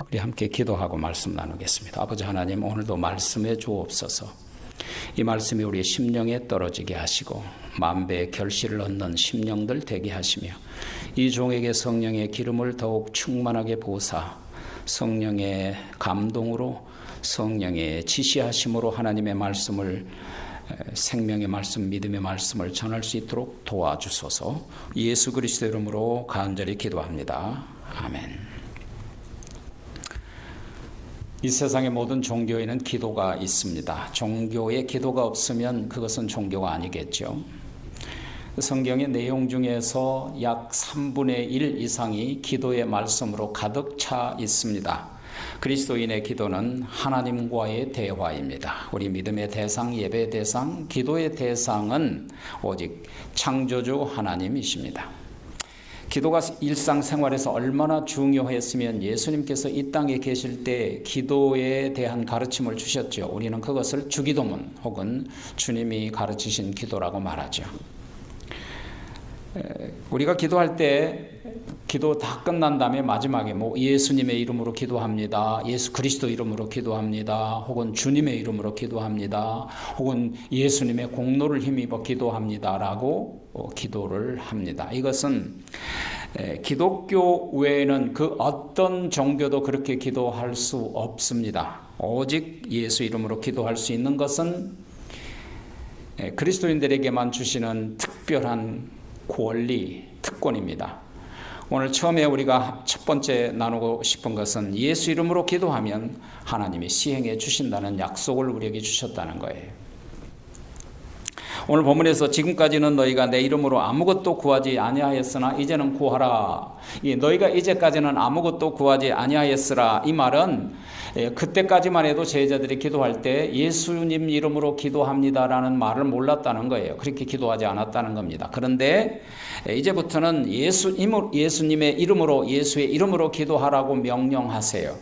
우리 함께 기도하고 말씀 나누겠습니다. 아버지 하나님, 오늘도 말씀해 주옵소서. 이 말씀이 우리의 심령에 떨어지게 하시고 만배의 결실을 얻는 심령들 되게 하시며 이 종에게 성령의 기름을 더욱 충만하게 부으사 성령의 감동으로 성령의 지시하심으로 하나님의 말씀을 생명의 말씀, 믿음의 말씀을 전할 수 있도록 도와주소서. 예수 그리스도 이름으로 간절히 기도합니다. 아멘. 이 세상의 모든 종교에는 기도가 있습니다. 종교에 기도가 없으면 그것은 종교가 아니겠죠. 성경의 내용 중에서 약 3분의 1 이상이 기도의 말씀으로 가득 차 있습니다. 그리스도인의 기도는 하나님과의 대화입니다. 우리 믿음의 대상, 예배의 대상, 기도의 대상은 오직 창조주 하나님이십니다. 기도가 일상생활에서 얼마나 중요했으면 예수님께서 이 땅에 계실 때 기도에 대한 가르침을 주셨죠. 우리는 그것을 주기도문 혹은 주님이 가르치신 기도라고 말하죠. 우리가 기도할 때 기도 다 끝난 다음에 마지막에 예수님의 이름으로 기도합니다. 예수 그리스도 이름으로 기도합니다. 혹은 주님의 이름으로 기도합니다. 혹은 예수님의 공로를 힘입어 기도합니다라고 기도를 합니다. 이것은 기독교 외에는 그 어떤 종교도 그렇게 기도할 수 없습니다. 오직 예수 이름으로 기도할 수 있는 것은 그리스도인들에게만 주시는 특별한 권리, 특권입니다. 오늘 처음에 우리가 첫 번째 나누고 싶은 것은 예수 이름으로 기도하면 하나님이 시행해 주신다는 약속을 우리에게 주셨다는 거예요. 오늘 본문에서 지금까지는 너희가 내 이름으로 아무것도 구하지 아니하였으나 이제는 구하라. 너희가 이제까지는 아무것도 구하지 아니하였으라. 이 말은 그때까지만 해도 제자들이 기도할 때 예수님 이름으로 기도합니다라는 말을 몰랐다는 거예요. 그렇게 기도하지 않았다는 겁니다. 그런데 이제부터는 예수님의 이름으로, 예수의 이름으로 기도하라고 명령하세요.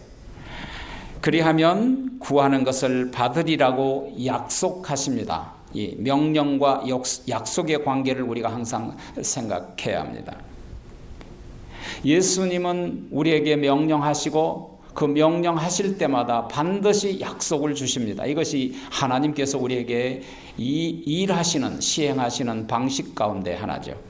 그리하면 구하는 것을 받으리라고 약속하십니다. 이 명령과 약속의 관계를 우리가 항상 생각해야 합니다. 예수님은 우리에게 명령하시고 그 명령하실 때마다 반드시 약속을 주십니다. 이것이 하나님께서 우리에게 일하시는, 시행하시는 방식 가운데 하나죠.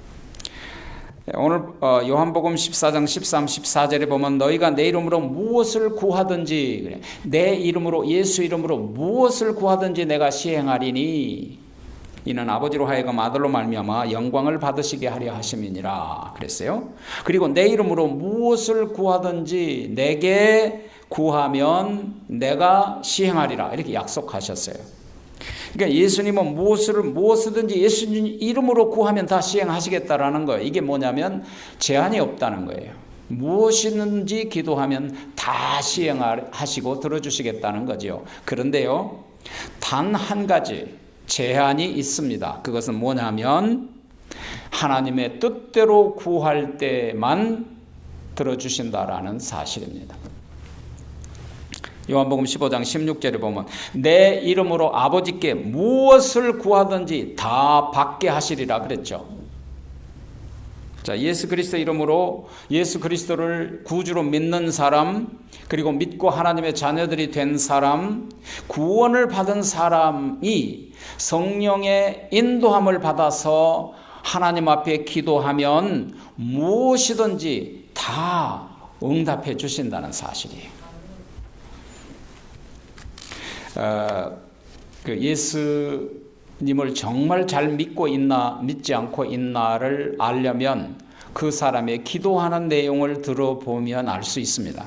오늘 요한복음 14장 13, 14절에 보면 너희가 내 이름으로 무엇을 구하든지 내 이름으로 예수 이름으로 무엇을 구하든지 내가 시행하리니 이는 아버지로 하여금 아들로 말미암아 영광을 받으시게 하려 하심이니라 그랬어요. 그리고 내 이름으로 무엇을 구하든지 내게 구하면 내가 시행하리라 이렇게 약속하셨어요. 그러니까 예수님은 무엇이든지 예수님 이름으로 구하면 다 시행하시겠다라는 거예요. 이게 뭐냐면 제한이 없다는 거예요. 무엇이든지 기도하면 다 시행하시고 들어주시겠다는 거죠. 그런데요, 단 한 가지 제한이 있습니다. 그것은 뭐냐면 하나님의 뜻대로 구할 때만 들어주신다라는 사실입니다. 요한복음 15장 16절에 보면 내 이름으로 아버지께 무엇을 구하든지 다 받게 하시리라 그랬죠. 자, 예수 그리스도 이름으로 예수 그리스도를 구주로 믿는 사람, 그리고 믿고 하나님의 자녀들이 된 사람, 구원을 받은 사람이 성령의 인도함을 받아서 하나님 앞에 기도하면 무엇이든지 다 응답해 주신다는 사실이에요. 예수님을 정말 잘 믿고 있나 믿지 않고 있나를 알려면 그 사람의 기도하는 내용을 들어보면 알 수 있습니다.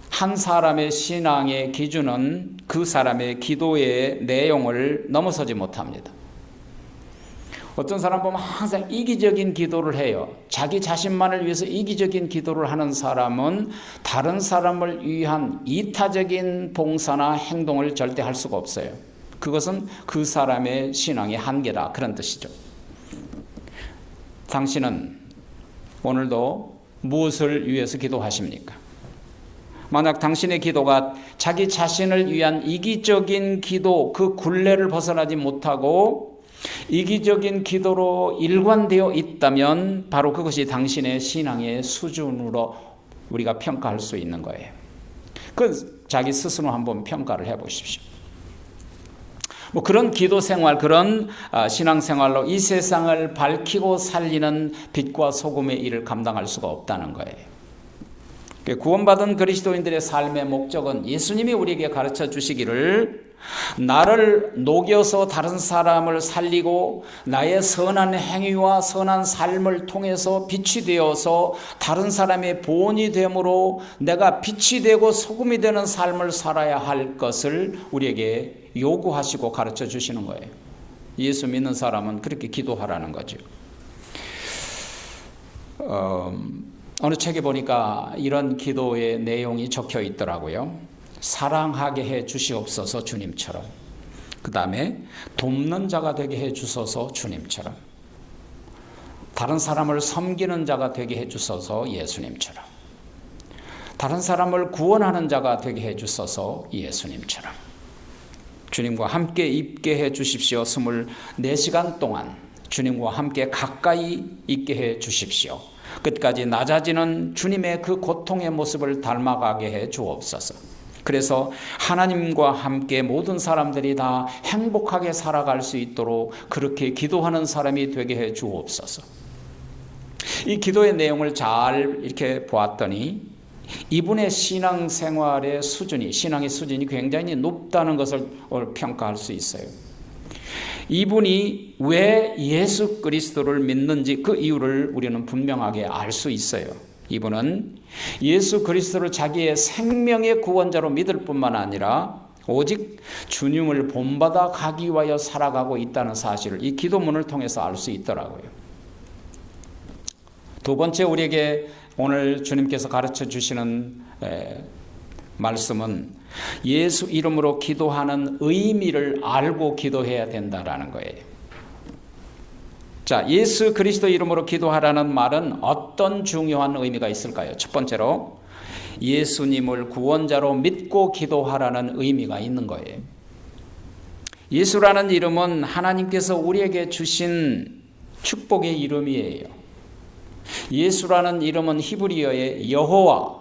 한 사람의 신앙의 기준은 그 사람의 기도의 내용을 넘어서지 못합니다. 어떤 사람 보면 항상 이기적인 기도를 해요. 자기 자신만을 위해서 이기적인 기도를 하는 사람은 다른 사람을 위한 이타적인 봉사나 행동을 절대 할 수가 없어요. 그것은 그 사람의 신앙의 한계다, 그런 뜻이죠. 당신은 오늘도 무엇을 위해서 기도하십니까? 만약 당신의 기도가 자기 자신을 위한 이기적인 기도, 그 굴레를 벗어나지 못하고 이기적인 기도로 일관되어 있다면 바로 그것이 당신의 신앙의 수준으로 우리가 평가할 수 있는 거예요. 그 자기 스스로 한번 평가를 해보십시오. 뭐 그런 기도 생활, 그런 신앙 생활로 이 세상을 밝히고 살리는 빛과 소금의 일을 감당할 수가 없다는 거예요. 구원받은 그리스도인들의 삶의 목적은 예수님이 우리에게 가르쳐 주시기를 나를 녹여서 다른 사람을 살리고 나의 선한 행위와 선한 삶을 통해서 빛이 되어서 다른 사람의 보온이 되므로 내가 빛이 되고 소금이 되는 삶을 살아야 할 것을 우리에게 요구하시고 가르쳐 주시는 거예요. 예수 믿는 사람은 그렇게 기도하라는 거죠. 어느 책에 보니까 이런 기도의 내용이 적혀 있더라고요. 사랑하게 해 주시옵소서 주님처럼. 그 다음에 돕는 자가 되게 해 주소서 주님처럼. 다른 사람을 섬기는 자가 되게 해 주소서 예수님처럼. 다른 사람을 구원하는 자가 되게 해 주소서 예수님처럼. 주님과 함께 있게 해 주십시오. 24시간 동안 주님과 함께 가까이 있게 해 주십시오. 끝까지 낮아지는 주님의 그 고통의 모습을 닮아가게 해 주옵소서. 그래서 하나님과 함께 모든 사람들이 다 행복하게 살아갈 수 있도록 그렇게 기도하는 사람이 되게 해 주옵소서. 이 기도의 내용을 잘 이렇게 보았더니 이분의 신앙생활의 수준이, 신앙의 수준이 굉장히 높다는 것을 평가할 수 있어요. 이분이 왜 예수 그리스도를 믿는지 그 이유를 우리는 분명하게 알 수 있어요. 이분은 예수 그리스도를 자기의 생명의 구원자로 믿을 뿐만 아니라 오직 주님을 본받아 가기 위하여 살아가고 있다는 사실을 이 기도문을 통해서 알 수 있더라고요. 두 번째, 우리에게 오늘 주님께서 가르쳐 주시는 말씀은 예수 이름으로 기도하는 의미를 알고 기도해야 된다라는 거예요. 자, 예수 그리스도 이름으로 기도하라는 말은 어떤 중요한 의미가 있을까요? 첫 번째로 예수님을 구원자로 믿고 기도하라는 의미가 있는 거예요. 예수라는 이름은 하나님께서 우리에게 주신 축복의 이름이에요. 예수라는 이름은 히브리어의 여호와,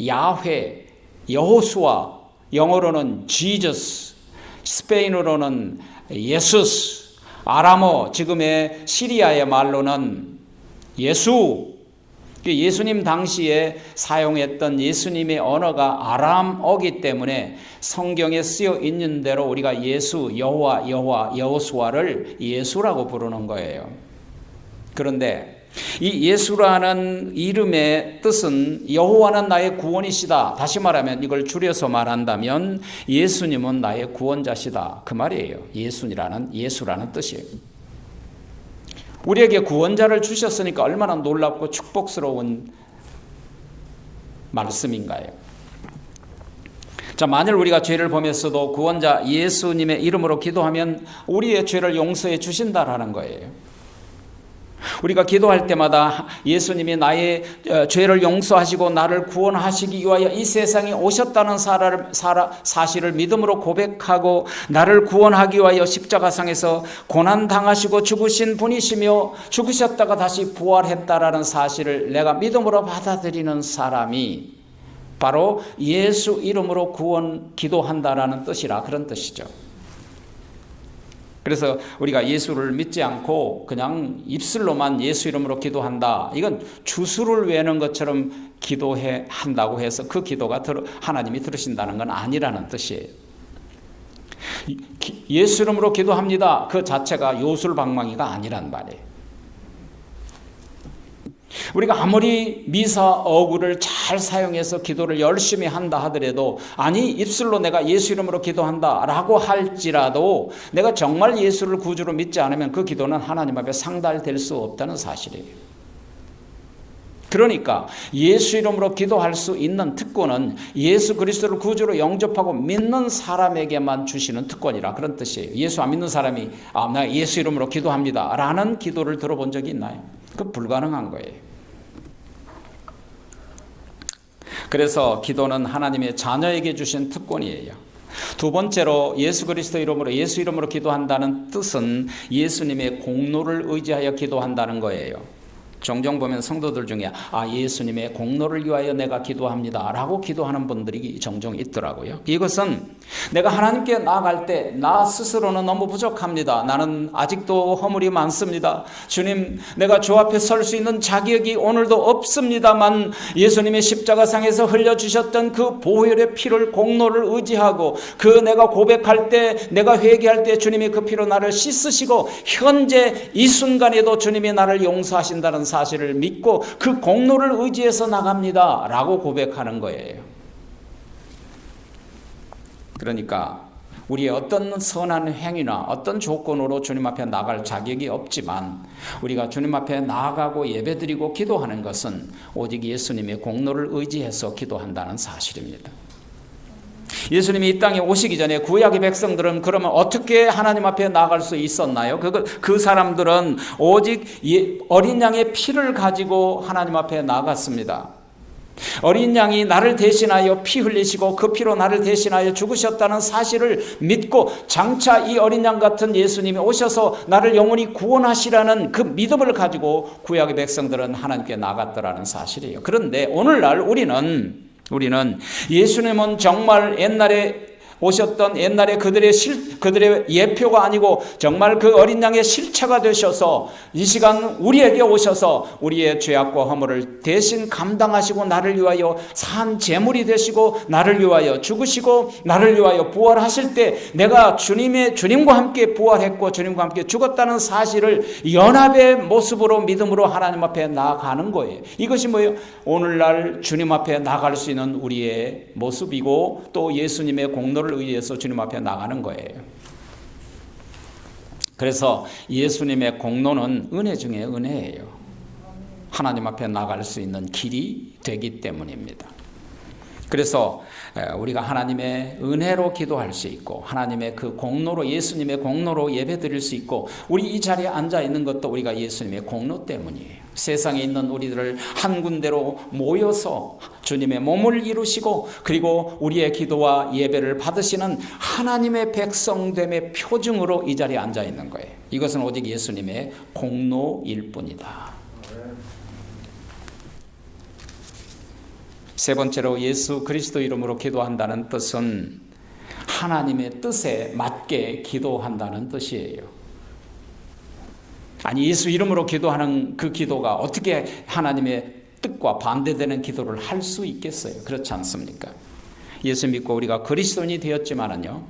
야훼, 여호수아, 영어로는 Jesus, 스페인어로는 예수스, 아람어, 지금의 시리아의 말로는 예수. 예수님 당시에 사용했던 예수님의 언어가 아람어기 때문에 성경에 쓰여 있는 대로 우리가 예수, 여호와, 여호수아를 예수라고 부르는 거예요. 그런데 이 예수라는 이름의 뜻은 여호와는 나의 구원이시다. 다시 말하면, 이걸 줄여서 말한다면 예수님은 나의 구원자시다, 그 말이에요. 예수라는 뜻이에요. 우리에게 구원자를 주셨으니까 얼마나 놀랍고 축복스러운 말씀인가요? 자, 만일 우리가 죄를 범했어도 구원자 예수님의 이름으로 기도하면 우리의 죄를 용서해 주신다라는 거예요. 우리가 기도할 때마다 예수님이 나의 죄를 용서하시고 나를 구원하시기 위하여 이 세상에 오셨다는 사실을 믿음으로 고백하고 나를 구원하기 위하여 십자가상에서 고난당하시고 죽으신 분이시며 죽으셨다가 다시 부활했다라는 사실을 내가 믿음으로 받아들이는 사람이 바로 예수 이름으로 구원 기도한다라는 뜻이라, 그런 뜻이죠. 그래서 우리가 예수를 믿지 않고 그냥 입술로만 예수 이름으로 기도한다, 이건 주술을 외는 것처럼 기도해 한다고 해서 그 기도가 하나님이 들으신다는 건 아니라는 뜻이에요. 예수 이름으로 기도합니다, 그 자체가 요술방망이가 아니란 말이에요. 우리가 아무리 미사 어구를 잘 사용해서 기도를 열심히 한다 하더라도, 아니 입술로 내가 예수 이름으로 기도한다 라고 할지라도 내가 정말 예수를 구주로 믿지 않으면 그 기도는 하나님 앞에 상달될 수 없다는 사실이에요. 그러니까 예수 이름으로 기도할 수 있는 특권은 예수 그리스도를 구주로 영접하고 믿는 사람에게만 주시는 특권이라, 그런 뜻이에요. 예수 안 믿는 사람이 나 예수 이름으로 기도합니다 라는 기도를 들어본 적이 있나요? 그 불가능한 거예요. 그래서 기도는 하나님의 자녀에게 주신 특권이에요. 두 번째로 예수 그리스도 이름으로, 예수 이름으로 기도한다는 뜻은 예수님의 공로를 의지하여 기도한다는 거예요. 종종 보면 성도들 중에 예수님의 공로를 위하여 내가 기도합니다 라고 기도하는 분들이 종종 있더라고요. 이것은 내가 하나님께 나아갈 때 나 스스로는 너무 부족합니다. 나는 아직도 허물이 많습니다. 주님, 내가 주 앞에 설 수 있는 자격이 오늘도 없습니다만 예수님의 십자가상에서 흘려주셨던 그 보혈의 피를, 공로를 의지하고 그 내가 고백할 때, 내가 회개할 때 주님이 그 피로 나를 씻으시고 현재 이 순간에도 주님이 나를 용서하신다는 사실을 믿고 그 공로를 의지해서 나갑니다 라고 고백하는 거예요. 그러니까 우리의 어떤 선한 행위나 어떤 조건으로 주님 앞에 나갈 자격이 없지만 우리가 주님 앞에 나아가고 예배드리고 기도하는 것은 오직 예수님의 공로를 의지해서 기도한다는 사실입니다. 예수님이 이 땅에 오시기 전에 구약의 백성들은 그러면 어떻게 하나님 앞에 나아갈 수 있었나요? 그 사람들은 오직 어린 양의 피를 가지고 하나님 앞에 나아갔습니다. 어린 양이 나를 대신하여 피 흘리시고 그 피로 나를 대신하여 죽으셨다는 사실을 믿고 장차 이 어린 양 같은 예수님이 오셔서 나를 영원히 구원하시라는 그 믿음을 가지고 구약의 백성들은 하나님께 나갔더라는 사실이에요. 그런데 오늘날 우리는 예수님은 정말 옛날에 오셨던 옛날에 그들의 예표가 아니고 정말 그 어린 양의 실체가 되셔서 이 시간 우리에게 오셔서 우리의 죄악과 허물을 대신 감당하시고 나를 위하여 산 제물이 되시고 나를 위하여 죽으시고 나를 위하여 부활하실 때 내가 주님과 함께 부활했고 주님과 함께 죽었다는 사실을 연합의 모습으로 믿음으로 하나님 앞에 나아가는 거예요. 이것이 뭐예요? 오늘날 주님 앞에 나아갈 수 있는 우리의 모습이고 또 예수님의 공로를 의해서 주님 앞에 나가는 거예요. 그래서 예수님의 공로는 은혜 중에 은혜예요. 하나님 앞에 나갈 수 있는 길이 되기 때문입니다. 그래서 우리가 하나님의 은혜로 기도할 수 있고 하나님의 그 공로로 예수님의 공로로 예배드릴 수 있고 우리 이 자리에 앉아 있는 것도 우리가 예수님의 공로 때문이에요. 세상에 있는 우리들을 한 군데로 모여서 주님의 몸을 이루시고 그리고 우리의 기도와 예배를 받으시는 하나님의 백성됨의 표징으로 이 자리에 앉아 있는 거예요. 이것은 오직 예수님의 공로일 뿐이다. 세 번째로 예수 그리스도 이름으로 기도한다는 뜻은 하나님의 뜻에 맞게 기도한다는 뜻이에요. 아니 예수 이름으로 기도하는 그 기도가 어떻게 하나님의 뜻과 반대되는 기도를 할 수 있겠어요? 그렇지 않습니까? 예수 믿고 우리가 그리스도인이 되었지만은요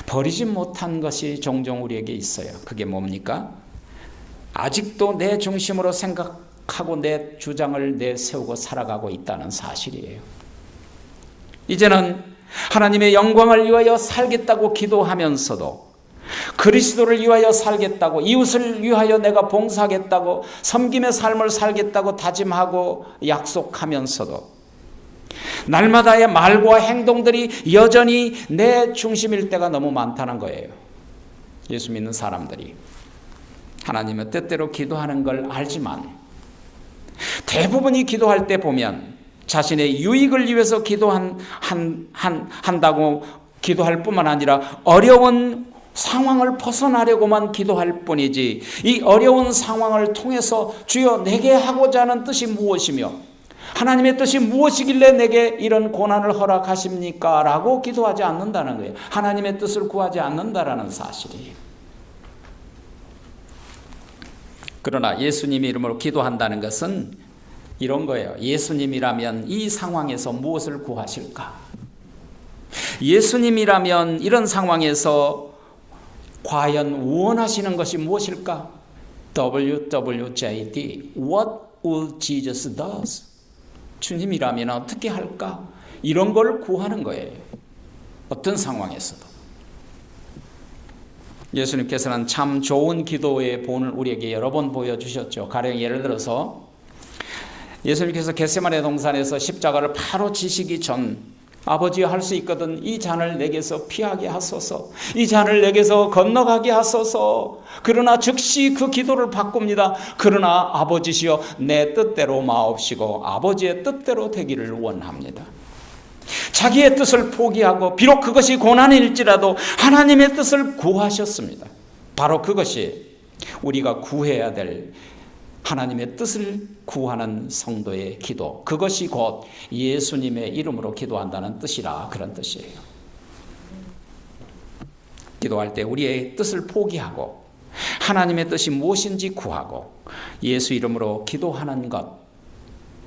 버리지 못한 것이 종종 우리에게 있어요. 그게 뭡니까? 아직도 내 중심으로 생각하고 내 주장을 내세우고 살아가고 있다는 사실이에요. 이제는 하나님의 영광을 위하여 살겠다고 기도하면서도 그리스도를 위하여 살겠다고 이웃을 위하여 내가 봉사하겠다고 섬김의 삶을 살겠다고 다짐하고 약속하면서도 날마다의 말과 행동들이 여전히 내 중심일 때가 너무 많다는 거예요. 예수 믿는 사람들이 하나님의 뜻대로 기도하는 걸 알지만 대부분이 기도할 때 보면 자신의 유익을 위해서 한다고 기도할 뿐만 아니라 어려운 상황을 벗어나려고만 기도할 뿐이지 이 어려운 상황을 통해서 주여 내게 하고자 하는 뜻이 무엇이며 하나님의 뜻이 무엇이길래 내게 이런 고난을 허락하십니까? 라고 기도하지 않는다는 거예요. 하나님의 뜻을 구하지 않는다라는 사실이에요. 그러나 예수님 이름으로 기도한다는 것은 이런 거예요. 예수님이라면 이 상황에서 무엇을 구하실까? 예수님이라면 이런 상황에서 과연 원하시는 것이 무엇일까? WWJD What would Jesus does? 주님이라면 어떻게 할까? 이런 걸 구하는 거예요. 어떤 상황에서도. 예수님께서는 참 좋은 기도의 본을 우리에게 여러 번 보여주셨죠. 가령 예를 들어서 예수님께서 겟세마네 동산에서 십자가를 바로 지시기 전 아버지여 할 수 있거든 이 잔을 내게서 피하게 하소서 이 잔을 내게서 건너가게 하소서 그러나 즉시 그 기도를 바꿉니다. 그러나 아버지시여 내 뜻대로 마옵시고 아버지의 뜻대로 되기를 원합니다. 자기의 뜻을 포기하고 비록 그것이 고난일지라도 하나님의 뜻을 구하셨습니다. 바로 그것이 우리가 구해야 될 하나님의 뜻을 구하는 성도의 기도, 그것이 곧 예수님의 이름으로 기도한다는 뜻이라 그런 뜻이에요. 기도할 때 우리의 뜻을 포기하고 하나님의 뜻이 무엇인지 구하고 예수 이름으로 기도하는 것,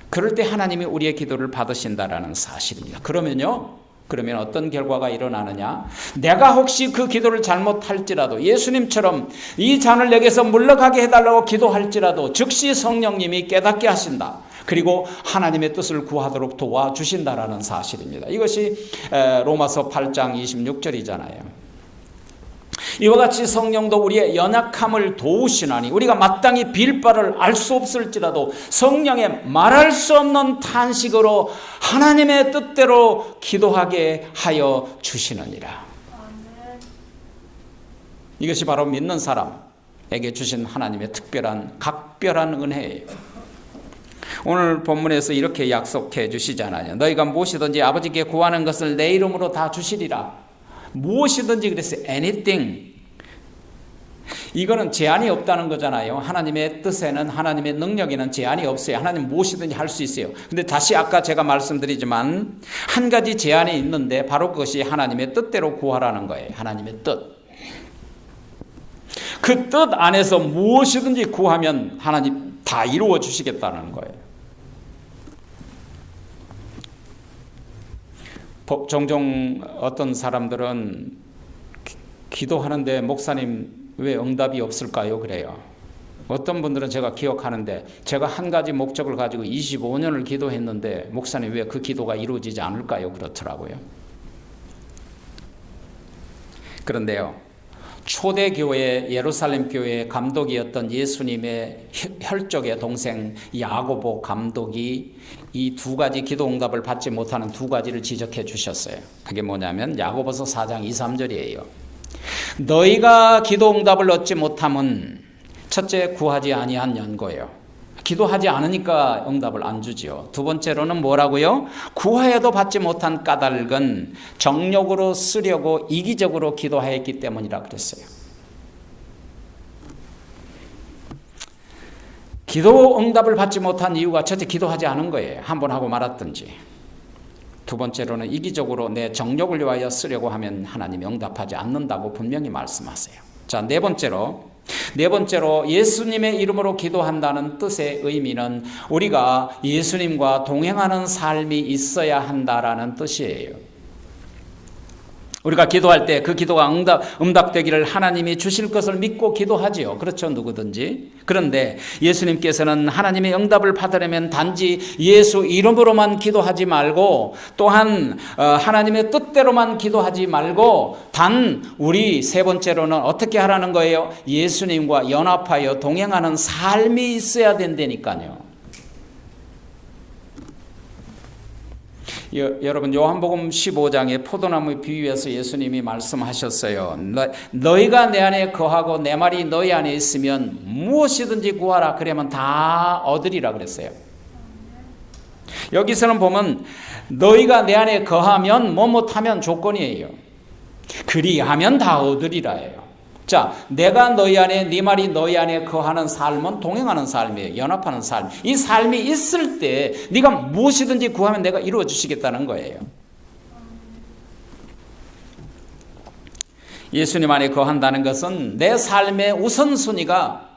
그럴 때 하나님이 우리의 기도를 받으신다라는 사실입니다. 그러면 어떤 결과가 일어나느냐? 내가 혹시 그 기도를 잘못할지라도 예수님처럼 이 잔을 내게서 물러가게 해달라고 기도할지라도 즉시 성령님이 깨닫게 하신다. 그리고 하나님의 뜻을 구하도록 도와주신다라는 사실입니다. 이것이 로마서 8장 26절이잖아요. 이와 같이 성령도 우리의 연약함을 도우시나니 우리가 마땅히 빌 바를 알 수 없을지라도 성령의 말할 수 없는 탄식으로 하나님의 뜻대로 기도하게 하여 주시느니라. 이것이 바로 믿는 사람에게 주신 하나님의 특별한 각별한 은혜예요. 오늘 본문에서 이렇게 약속해 주시잖아요. 너희가 무엇이든지 아버지께 구하는 것을 내 이름으로 다 주시리라. 무엇이든지 그랬어요. anything. 이거는 제한이 없다는 거잖아요. 하나님의 뜻에는, 하나님의 능력에는 제한이 없어요. 하나님 무엇이든지 할 수 있어요. 근데 다시 아까 제가 말씀드리지만 한 가지 제한이 있는데 바로 그것이 하나님의 뜻대로 구하라는 거예요. 하나님의 뜻. 그 뜻 안에서 무엇이든지 구하면 하나님 다 이루어 주시겠다는 거예요. 종종 어떤 사람들은 기도하는데 목사님 왜 응답이 없을까요? 그래요. 어떤 분들은 제가 기억하는데 제가 한 가지 목적을 가지고 25년을 기도했는데 목사님 왜 그 기도가 이루어지지 않을까요? 그렇더라고요. 그런데요, 초대교회 예루살렘 교회의 감독이었던 예수님의 혈족의 동생 야고보 감독이 이 두 가지 기도 응답을 받지 못하는 두 가지를 지적해 주셨어요. 그게 뭐냐면 야고보서 4장 2, 3절이에요. 너희가 기도 응답을 얻지 못함은 첫째 구하지 아니한 연고예요. 기도하지 않으니까 응답을 안 주지요. 두 번째로는 뭐라고요? 구하여도 받지 못한 까닭은 정욕으로 쓰려고 이기적으로 기도하였기 때문이라 그랬어요. 기도 응답을 받지 못한 이유가 첫째 기도하지 않은 거예요. 한 번 하고 말았든지. 두 번째로는 이기적으로 내 정욕을 위하여 쓰려고 하면 하나님이 응답하지 않는다고 분명히 말씀하세요. 자, 네 번째로 예수님의 이름으로 기도한다는 뜻의 의미는 우리가 예수님과 동행하는 삶이 있어야 한다라는 뜻이에요. 우리가 기도할 때 그 기도가 응답되기를 하나님이 주실 것을 믿고 기도하지요. 그렇죠, 누구든지. 그런데 예수님께서는 하나님의 응답을 받으려면 단지 예수 이름으로만 기도하지 말고 또한 하나님의 뜻대로만 기도하지 말고 단 우리 세 번째로는 어떻게 하라는 거예요? 예수님과 연합하여 동행하는 삶이 있어야 된다니까요. 여러분 요한복음 15장의 포도나무 비유에서 예수님이 말씀하셨어요. 너희가 내 안에 거하고 내 말이 너희 안에 있으면 무엇이든지 구하라. 그러면 다 얻으리라 그랬어요. 여기서는 보면 너희가 내 안에 거하면 뭐못하면 조건이에요. 그리하면 다 얻으리라예요. 자, 내가 너희 안에, 네 말이 너희 안에 거하는 삶은 동행하는 삶이에요. 연합하는 삶. 이 삶이 있을 때 네가 무엇이든지 구하면 내가 이루어 주시겠다는 거예요. 예수님 안에 거한다는 것은 내 삶의 우선순위가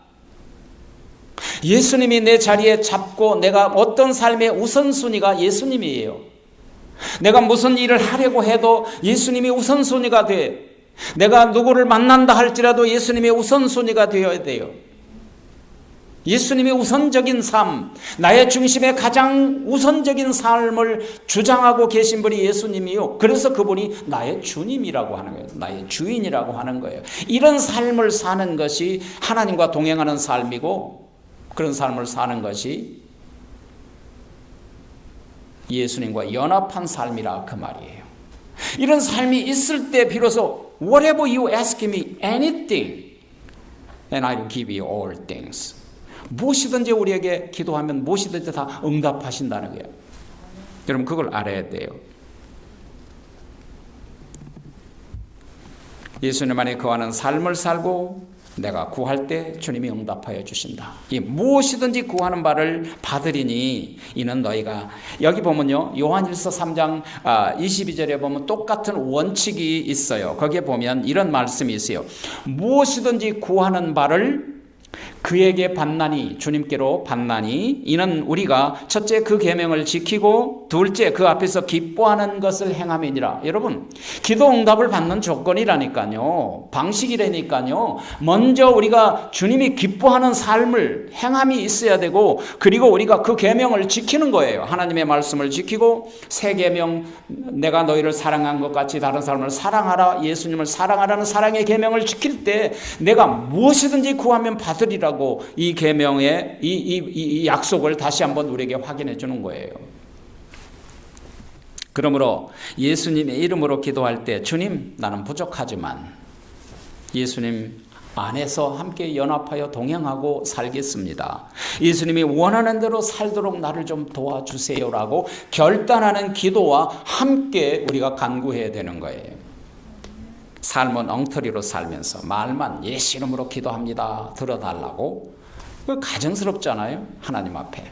예수님이 내 자리에 잡고 내가 어떤 삶의 우선순위가 예수님이에요. 내가 무슨 일을 하려고 해도 예수님이 우선순위가 돼. 내가 누구를 만난다 할지라도 예수님의 우선순위가 되어야 돼요. 예수님의 우선적인 삶, 나의 중심에 가장 우선적인 삶을 주장하고 계신 분이 예수님이요. 그래서 그분이 나의 주님이라고 하는 거예요. 나의 주인이라고 하는 거예요. 이런 삶을 사는 것이 하나님과 동행하는 삶이고 그런 삶을 사는 것이 예수님과 연합한 삶이라 그 말이에요. 이런 삶이 있을 때 비로소 Whatever you ask me anything and I will give you all things. 무엇이든지 우리에게 기도하면 무엇이든지 다 응답하신다는 거예요. 여러분 그걸 알아야 돼요. 예수님 안에 거하는 삶을 살고 내가 구할 때 주님이 응답하여 주신다. 이 무엇이든지 구하는 바를 받으리니 이는 너희가, 여기 보면요, 요한일서 3장 22절에 보면 똑같은 원칙이 있어요. 거기에 보면 이런 말씀이 있어요. 무엇이든지 구하는 바를 그에게 받나니, 주님께로 받나니 이는 우리가 첫째 그 계명을 지키고 둘째 그 앞에서 기뻐하는 것을 행함이니라. 여러분, 기도 응답을 받는 조건이라니까요, 방식이라니까요, 먼저 우리가 주님이 기뻐하는 삶을 행함이 있어야 되고, 그리고 우리가 그 계명을 지키는 거예요. 하나님의 말씀을 지키고 새 계명, 내가 너희를 사랑한 것 같이 다른 사람을 사랑하라, 예수님을 사랑하라는 사랑의 계명을 지킬 때 내가 무엇이든지 구하면 받으리라고 이 계명의 이 약속을 다시 한번 우리에게 확인해 주는 거예요. 그러므로 예수님의 이름으로 기도할 때, 주님, 나는 부족하지만 예수님 안에서 함께 연합하여 동행하고 살겠습니다. 예수님이 원하는 대로 살도록 나를 좀 도와주세요라고 결단하는 기도와 함께 우리가 간구해야 되는 거예요. 삶은 엉터리로 살면서 말만 예수 이름으로 기도합니다 들어달라고, 그 가정스럽잖아요, 하나님 앞에.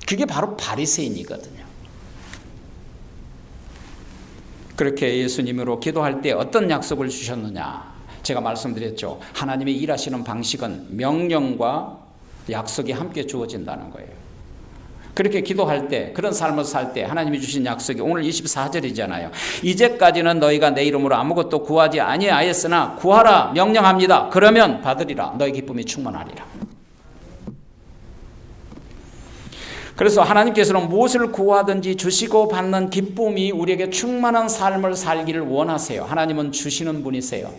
그게 바로 바리새인이거든요. 그렇게 예수님으로 기도할 때 어떤 약속을 주셨느냐, 제가 말씀드렸죠. 하나님의 일하시는 방식은 명령과 약속이 함께 주어진다는 거예요. 그렇게 기도할 때, 그런 삶을 살 때 하나님이 주신 약속이 오늘 24절이잖아요. 이제까지는 너희가 내 이름으로 아무것도 구하지 아니하였으나 구하라 명령합니다. 그러면 받으리라. 너희 기쁨이 충만하리라. 그래서 하나님께서는 무엇을 구하든지 주시고 받는 기쁨이 우리에게 충만한 삶을 살기를 원하세요. 하나님은 주시는 분이세요.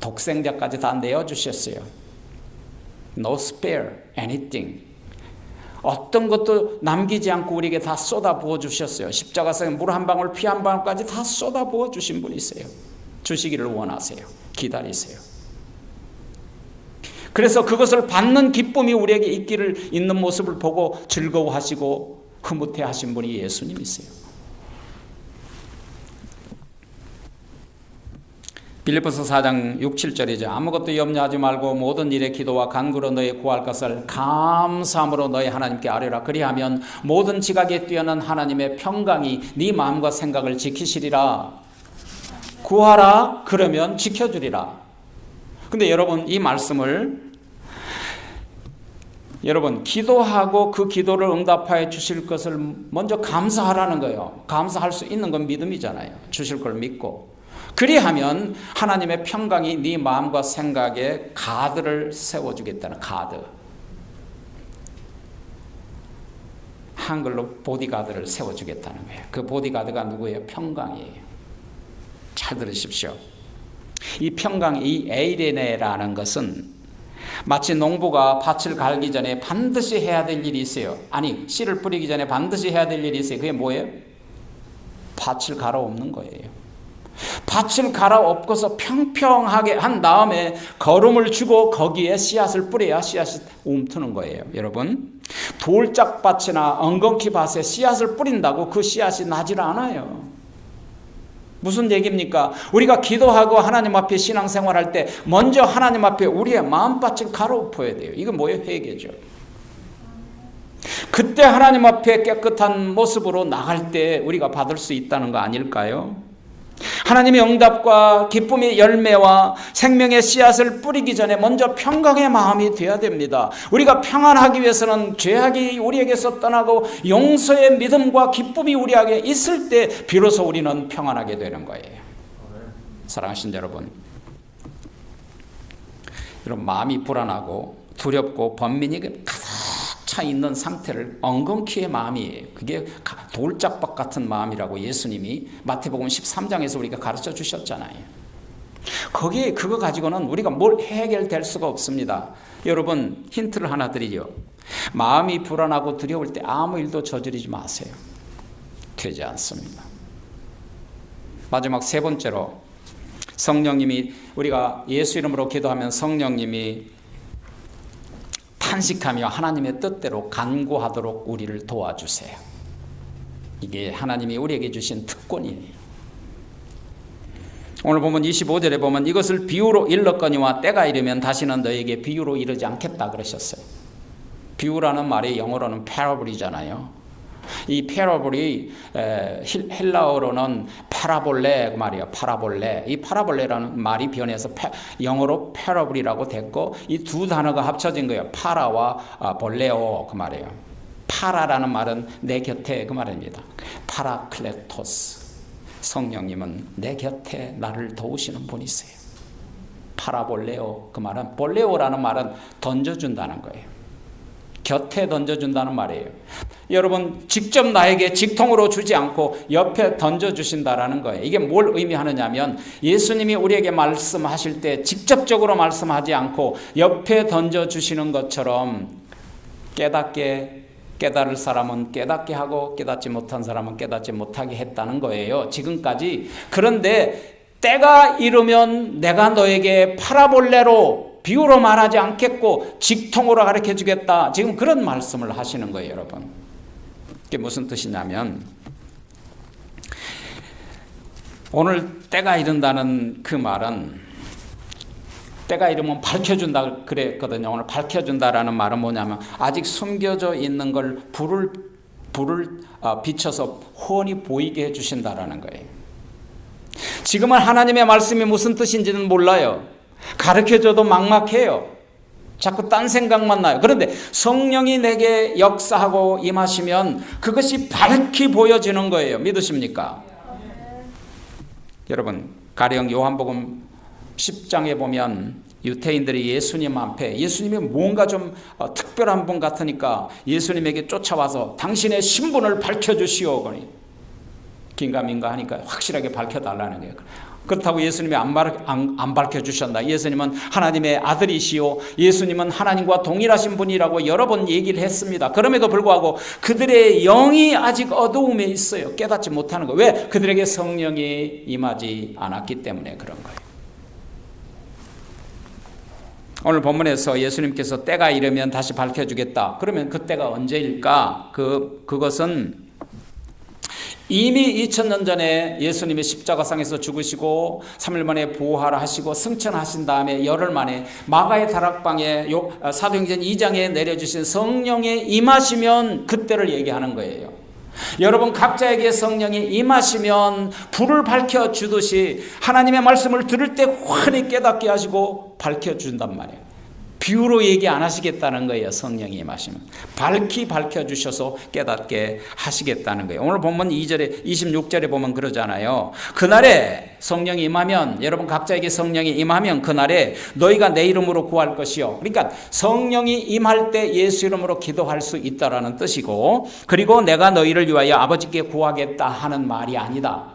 독생자까지 다 내어주셨어요. No spare anything. 어떤 것도 남기지 않고 우리에게 다 쏟아부어 주셨어요. 십자가상에 물 한 방울 피 한 방울까지 다 쏟아부어 주신 분이세요. 주시기를 원하세요. 기다리세요. 그래서 그것을 받는 기쁨이 우리에게 있는 모습을 보고 즐거워하시고 흐뭇해하신 분이 예수님이세요. 빌립보서 4장 6, 7절이죠. 아무것도 염려하지 말고 모든 일에 기도와 간구로 너희 구할 것을 감사함으로 너희 하나님께 아뢰라. 그리하면 모든 지각에 뛰어난 하나님의 평강이 네 마음과 생각을 지키시리라. 구하라, 그러면 지켜주리라. 근데 여러분, 이 말씀을 기도하고 그 기도를 응답하여 주실 것을 먼저 감사하라는 거예요. 감사할 수 있는 건 믿음이잖아요. 주실 걸 믿고. 그리하면 하나님의 평강이 네 마음과 생각에 가드를 세워주겠다는, 가드. 한글로 보디가드를 세워주겠다는 거예요. 그 보디가드가 누구예요? 평강이에요. 잘 들으십시오. 이 평강, 이 에이레네라는 것은 마치 농부가 밭을 갈기 전에 반드시 해야 될 일이 있어요. 아니, 씨를 뿌리기 전에 반드시 해야 될 일이 있어요. 그게 뭐예요? 밭을 갈아엎는 거예요. 밭을 갈아엎고서 평평하게 한 다음에 거름을 주고 거기에 씨앗을 뿌려야 씨앗이 움트는 거예요. 여러분, 돌짝밭이나 엉겅퀴 밭에 씨앗을 뿌린다고 그 씨앗이 나질 않아요. 무슨 얘기입니까? 우리가 기도하고 하나님 앞에 신앙생활할 때 먼저 하나님 앞에 우리의 마음밭을 갈아엎어야 돼요. 이건 뭐예요? 회개죠. 그때 하나님 앞에 깨끗한 모습으로 나갈 때 우리가 받을 수 있다는 거 아닐까요? 하나님의 응답과 기쁨의 열매와 생명의 씨앗을 뿌리기 전에 먼저 평강의 마음이 되어야 됩니다. 우리가 평안하기 위해서는 죄악이 우리에게서 떠나고 용서의 믿음과 기쁨이 우리에게 있을 때 비로소 우리는 평안하게 되는 거예요. 사랑하신 여러분, 마음이 불안하고 두렵고 번민이 가득 차 있는 상태를 엉겅퀴의 마음이에요. 그게 돌짝밭 같은 마음이라고 예수님이 마태복음 13장에서 우리가 가르쳐 주셨잖아요. 거기에 그거 가지고는 우리가 뭘 해결될 수가 없습니다. 여러분, 힌트를 하나 드리죠. 마음이 불안하고 두려울 때 아무 일도 저지르지 마세요. 되지 않습니다. 마지막 세 번째로, 성령님이, 우리가 예수 이름으로 기도하면 성령님이 탄식하며 하나님의 뜻대로 간구하도록 우리를 도와주세요. 이게 하나님이 우리에게 주신 특권이에요. 오늘 보면 25절에 보면 이것을 비유로 일렀거니와 때가 이르면 다시는 너에게 비유로 이르지 않겠다 그러셨어요. 비유라는 말이 영어로는 parable이잖아요. 이 패러블이 헬라어로는 파라볼레 말이에요. 파라볼레. 이 파라볼레라는 말이 변해서 영어로 패러블이라고 됐고 이 두 단어가 합쳐진 거예요. 파라와 볼레오 그 말이에요. 파라라는 말은 내 곁에 그 말입니다. 파라클레토스. 성령님은 내 곁에 나를 도우시는 분이세요. 파라볼레오 그 말은 볼레오라는 말은 던져준다는 거예요. 곁에 던져준다는 말이에요. 여러분 직접 나에게 직통으로 주지 않고 옆에 던져주신다라는 거예요. 이게 뭘 의미하느냐면 예수님이 우리에게 말씀하실 때 직접적으로 말씀하지 않고 옆에 던져주시는 것처럼 깨달을 사람은 깨닫게 하고 깨닫지 못한 사람은 깨닫지 못하게 했다는 거예요. 지금까지. 그런데 때가 이르면 내가 너에게 파라볼레로 비유로 말하지 않겠고 직통으로 가르쳐 주겠다. 지금 그런 말씀을 하시는 거예요, 여러분. 이게 무슨 뜻이냐면 오늘 때가 이른다는 그 말은 때가 이르면 밝혀준다 그랬거든요. 오늘 밝혀준다라는 말은 뭐냐면 아직 숨겨져 있는 걸 불을 비춰서 훤히 보이게 해주신다라는 거예요. 지금은 하나님의 말씀이 무슨 뜻인지는 몰라요. 가르쳐줘도 막막해요. 자꾸 딴 생각만 나요. 그런데 성령이 내게 역사하고 임하시면 그것이 밝히 보여지는 거예요. 믿으십니까? 여러분 가령 요한복음 10장에 보면 유태인들이 예수님 앞에 예수님이 뭔가 좀 특별한 분 같으니까 예수님에게 쫓아와서 당신의 신분을 밝혀주시오. 긴가민가 하니까 확실하게 밝혀달라는 거예요. 그렇다고 예수님이 안 밝혀주셨나? 예수님은 하나님의 아들이시오. 예수님은 하나님과 동일하신 분이라고 여러 번 얘기를 했습니다. 그럼에도 불구하고 그들의 영이 아직 어두움에 있어요. 깨닫지 못하는 거예요. 왜? 그들에게 성령이 임하지 않았기 때문에 그런 거예요. 오늘 본문에서 예수님께서 때가 이르면 다시 밝혀주겠다. 그러면 그 때가 언제일까? 그것은 이미 2000년 전에 예수님이 십자가상에서 죽으시고 3일 만에 부활하시고 승천하신 다음에 열흘 만에 마가의 다락방에 사도행전 2장에 내려주신 성령에 임하시면 그때를 얘기하는 거예요. 여러분 각자에게 성령이 임하시면 불을 밝혀주듯이 하나님의 말씀을 들을 때 환히 깨닫게 하시고 밝혀준단 말이에요. 비유로 얘기 안 하시겠다는 거예요. 성령이 임하시면 밝히 밝혀주셔서 깨닫게 하시겠다는 거예요. 오늘 본문 2절에 26절에 보면 그러잖아요. 그날에 성령이 임하면 여러분 각자에게 성령이 임하면 그날에 너희가 내 이름으로 구할 것이요. 그러니까 성령이 임할 때 예수 이름으로 기도할 수 있다라는 뜻이고 그리고 내가 너희를 위하여 아버지께 구하겠다 하는 말이 아니다.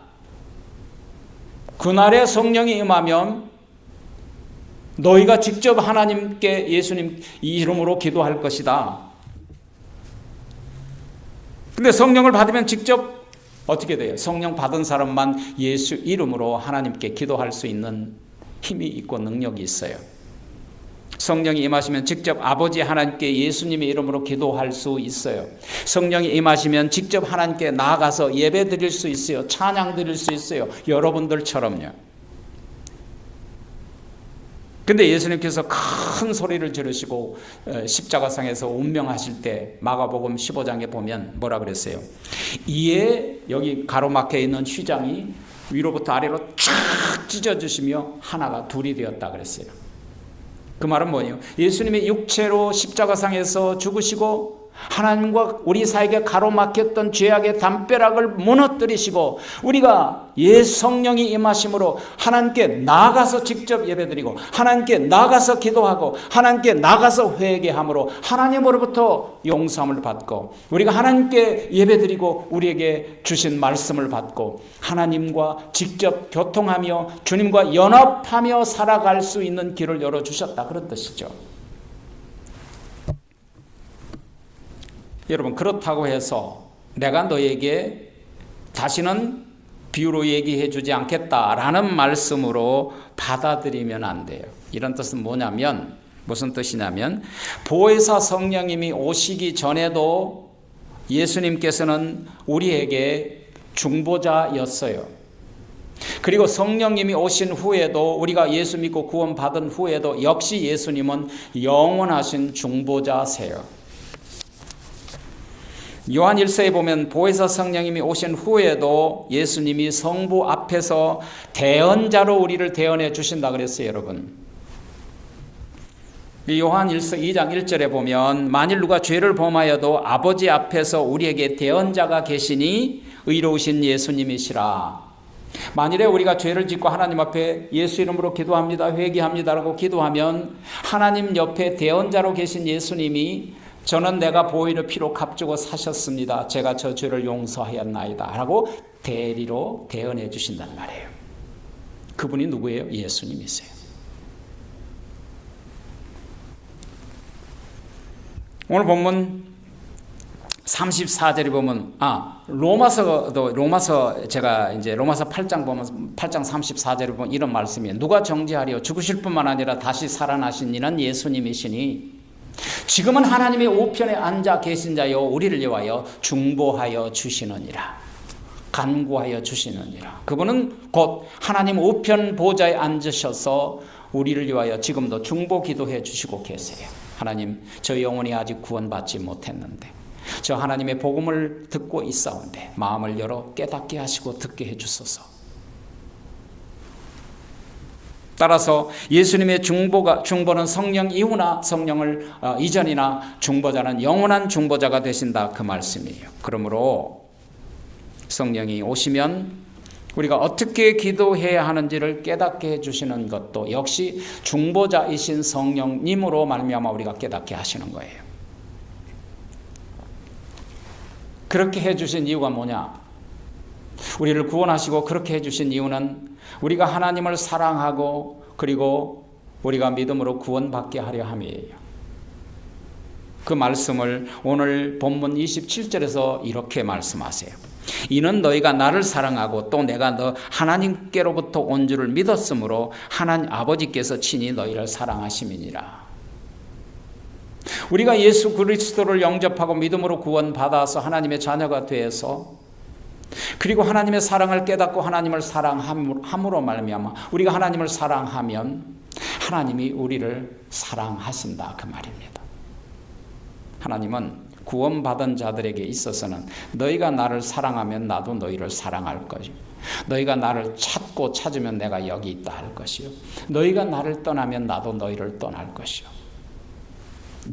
그날에 성령이 임하면 너희가 직접 하나님께 예수님 이름으로 기도할 것이다. 근데 성령을 받으면 직접 어떻게 돼요? 성령 받은 사람만 예수 이름으로 하나님께 기도할 수 있는 힘이 있고 능력이 있어요. 성령이 임하시면 직접 아버지 하나님께 예수님의 이름으로 기도할 수 있어요. 성령이 임하시면 직접 하나님께 나아가서 예배 드릴 수 있어요. 찬양 드릴 수 있어요. 여러분들처럼요. 근데 예수님께서 큰 소리를 지르시고 십자가상에서 운명하실 때 마가복음 15장에 보면 뭐라 그랬어요? 이에 여기 가로막혀 있는 휘장이 위로부터 아래로 쫙 찢어지시며 하나가 둘이 되었다 그랬어요. 그 말은 뭐예요? 예수님이 육체로 십자가상에서 죽으시고 하나님과 우리 사이에 가로막혔던 죄악의 담벼락을 무너뜨리시고 우리가 성령이 임하심으로 하나님께 나가서 직접 예배드리고 하나님께 나가서 기도하고 하나님께 나가서 회개함으로 하나님으로부터 용서함을 받고 우리가 하나님께 예배드리고 우리에게 주신 말씀을 받고 하나님과 직접 교통하며 주님과 연합하며 살아갈 수 있는 길을 열어주셨다 그런 뜻이죠. 여러분 그렇다고 해서 내가 너에게 다시는 비유로 얘기해 주지 않겠다라는 말씀으로 받아들이면 안 돼요. 이런 뜻은 뭐냐면 무슨 뜻이냐면 보혜사 성령님이 오시기 전에도 예수님께서는 우리에게 중보자였어요. 그리고 성령님이 오신 후에도 우리가 예수 믿고 구원받은 후에도 역시 예수님은 영원하신 중보자세요. 요한 1서에 보면 보혜사 성령님이 오신 후에도 예수님이 성부 앞에서 대언자로 우리를 대언해 주신다 그랬어요, 여러분. 요한 1서 2장 1절에 보면 만일 누가 죄를 범하여도 아버지 앞에서 우리에게 대언자가 계시니 의로우신 예수님이시라. 만일에 우리가 죄를 짓고 하나님 앞에 예수 이름으로 기도합니다, 회개합니다라고 기도하면 하나님 옆에 대언자로 계신 예수님이 저는 내가 보혈의 피로 값주고 사셨습니다, 제가 저 죄를 용서하였나이다 라고 대리로 대언해 주신단 말이에요. 그분이 누구예요? 예수님이세요. 오늘 본문 34절에 보면 로마서 제가 이제 로마서 8장 보면 8장 34절에 보면 이런 말씀이에요. 누가 정죄하리요? 죽으실 뿐만 아니라 다시 살아나신 이는 예수님이시니 지금은 하나님의 우편에 앉아 계신 자요 우리를 위하여 중보하여 주시느니라. 간구하여 주시느니라. 그분은 곧 하나님 우편 보좌에 앉으셔서 우리를 위하여 지금도 중보 기도해 주시고 계세요. 하나님, 저 영혼이 아직 구원받지 못했는데 저 하나님의 복음을 듣고 있사온데 마음을 열어 깨닫게 하시고 듣게 해주소서. 따라서 예수님의 중보는 성령 이후나 성령을 이전이나 중보자는 영원한 중보자가 되신다, 그 말씀이에요. 그러므로 성령이 오시면 우리가 어떻게 기도해야 하는지를 깨닫게 해주시는 것도 역시 중보자이신 성령님으로 말미암아 우리가 깨닫게 하시는 거예요. 그렇게 해주신 이유가 뭐냐? 우리를 구원하시고 그렇게 해주신 이유는 우리가 하나님을 사랑하고 그리고 우리가 믿음으로 구원받게 하려 함이에요. 그 말씀을 오늘 본문 27절에서 이렇게 말씀하세요. 이는 너희가 나를 사랑하고 또 내가 너 하나님께로부터 온 줄을 믿었으므로 하나님 아버지께서 친히 너희를 사랑하심이니라. 우리가 예수 그리스도를 영접하고 믿음으로 구원받아서 하나님의 자녀가 되어서 그리고 하나님의 사랑을 깨닫고 하나님을 사랑함으로 말미암아 우리가 하나님을 사랑하면 하나님이 우리를 사랑하신다, 그 말입니다. 하나님은 구원받은 자들에게 있어서는 너희가 나를 사랑하면 나도 너희를 사랑할 것이요, 너희가 나를 찾고 찾으면 내가 여기 있다 할 것이요, 너희가 나를 떠나면 나도 너희를 떠날 것이요.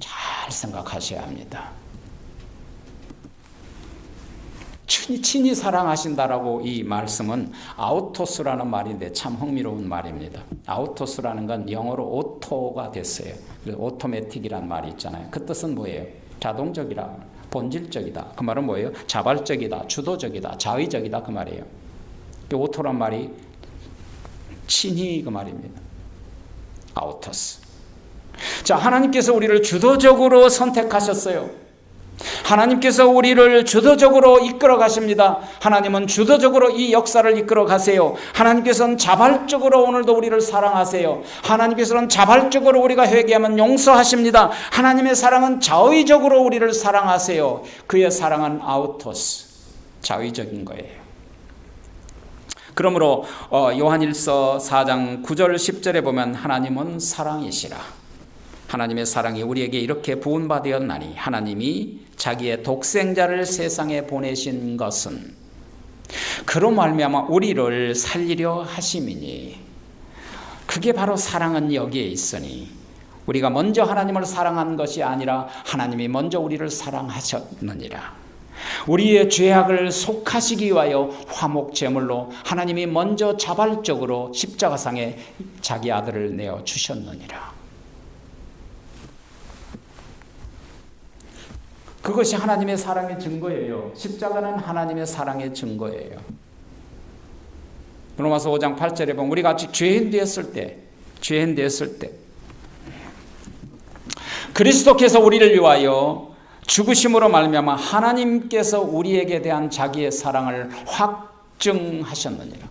잘 생각하셔야 합니다. 친히 사랑하신다라고 이 말씀은 아우토스라는 말인데 참 흥미로운 말입니다. 아우토스라는 건 영어로 오토가 됐어요. 오토매틱이라는 말이 있잖아요. 그 뜻은 뭐예요? 자동적이라, 본질적이다. 그 말은 뭐예요? 자발적이다, 주도적이다, 자의적이다, 그 말이에요. 오토란 말이 친히 그 말입니다. 아우토스. 자, 하나님께서 우리를 주도적으로 선택하셨어요. 하나님께서 우리를 주도적으로 이끌어 가십니다. 하나님은 주도적으로 이 역사를 이끌어 가세요. 하나님께서는 자발적으로 오늘도 우리를 사랑하세요. 하나님께서는 자발적으로 우리가 회개하면 용서하십니다. 하나님의 사랑은 자의적으로 우리를 사랑하세요. 그의 사랑은 아우토스, 자의적인 거예요. 그러므로 요한일서 4장 9절 10절에 보면 하나님은 사랑이시라. 하나님의 사랑이 우리에게 이렇게 부은바되었나니 하나님이 자기의 독생자를 세상에 보내신 것은 그로 말미암아 우리를 살리려 하심이니, 그게 바로 사랑은 여기에 있으니 우리가 먼저 하나님을 사랑한 것이 아니라 하나님이 먼저 우리를 사랑하셨느니라. 우리의 죄악을 속하시기 위하여 화목제물로 하나님이 먼저 자발적으로 십자가상에 자기 아들을 내어 주셨느니라. 그것이 하나님의 사랑의 증거예요. 십자가는 하나님의 사랑의 증거예요. 로마서 5장 8절에 보면 우리가 아직 죄인 되었을 때 그리스도께서 우리를 위하여 죽으심으로 말미암아 하나님께서 우리에게 대한 자기의 사랑을 확증하셨느니라.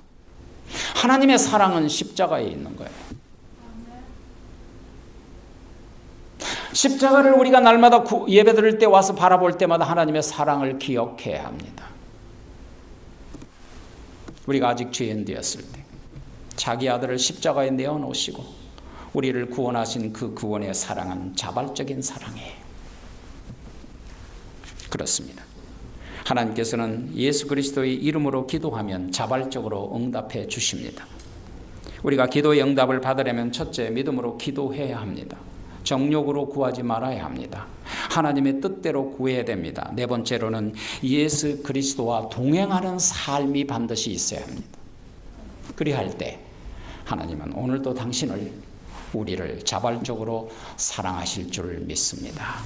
하나님의 사랑은 십자가에 있는 거예요. 십자가를 우리가 날마다 예배 드릴 때 와서 바라볼 때마다 하나님의 사랑을 기억해야 합니다. 우리가 아직 죄인 되었을 때 자기 아들을 십자가에 내어놓으시고 우리를 구원하신 그 구원의 사랑은 자발적인 사랑이에요. 그렇습니다. 하나님께서는 예수 그리스도의 이름으로 기도하면 자발적으로 응답해 주십니다. 우리가 기도의 응답을 받으려면 첫째, 믿음으로 기도해야 합니다. 정욕으로 구하지 말아야 합니다. 하나님의 뜻대로 구해야 됩니다. 네 번째로는 예수 그리스도와 동행하는 삶이 반드시 있어야 합니다. 그리할 때 하나님은 오늘도 당신을, 우리를 자발적으로 사랑하실 줄 믿습니다.